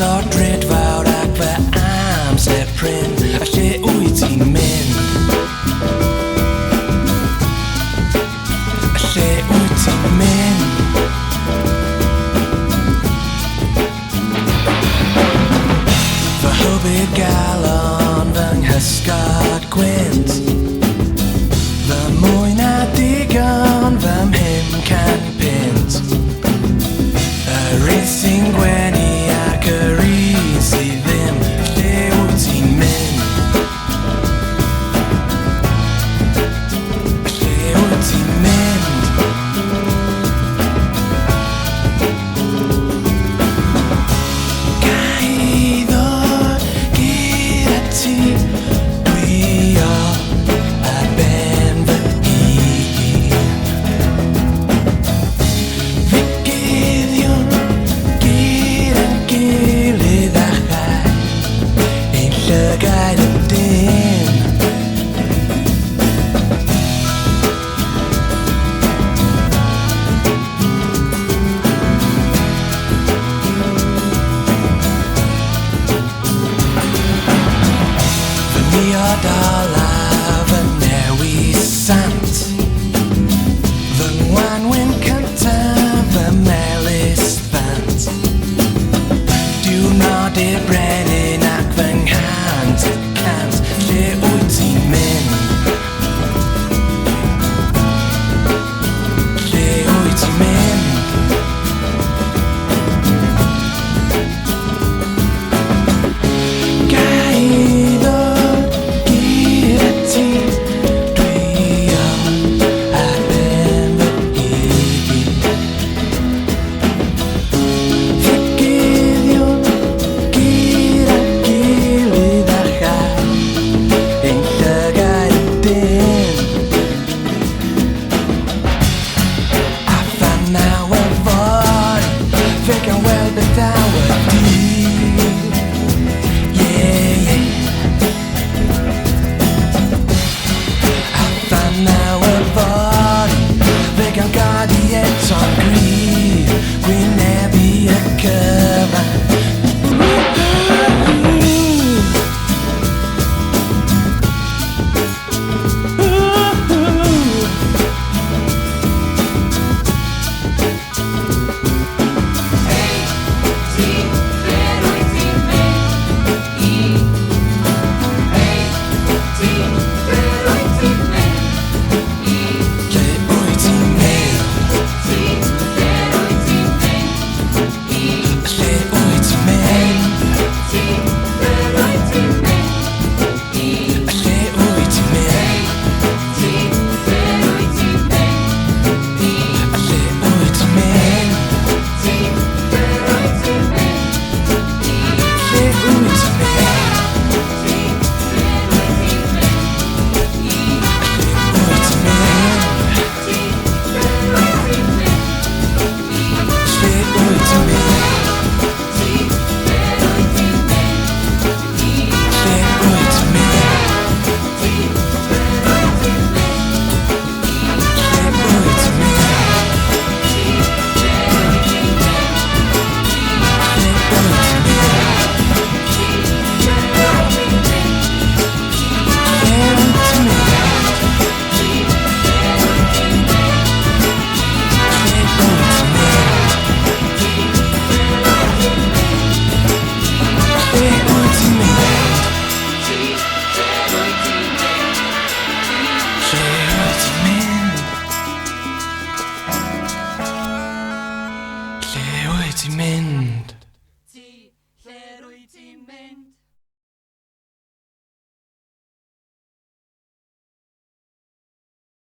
so drydfawr ac fy amser prin, a lle wyt ti'n mynd? A lle wyt ti'n mynd? Fy hwbyr galon fy nghysgod gwynt, fy mwy na digon fy mhumcan pint, yr un sy'n gwenu ac yr un sydd ddim. Lle wyt ti'n mynd? Lle wyt ti'n mynd? Ga i ddod gyda ti, dwi ar ben fy hun. Fi guddion gyda'n gilydd a chai, ein llygaid ydyn. Fy niod olaf yn newis sant, fy ngwanwyn cyntaf fy melys ddant, diwrnod i'r brenin ac fy nghant y cant. Lle wyt ti'n mynd? Lle wyt ti'n mynd? Ga i ddod gyda ti, dwi ar ben fy hun. Fi guddion gyda'n gilydd a chai, ein llygaid ydyn. A fan naw y fory, fe gan weld beth aw ydi. Yeah, yeah. A fan naw y fory, fe gan godi eto'n gryf.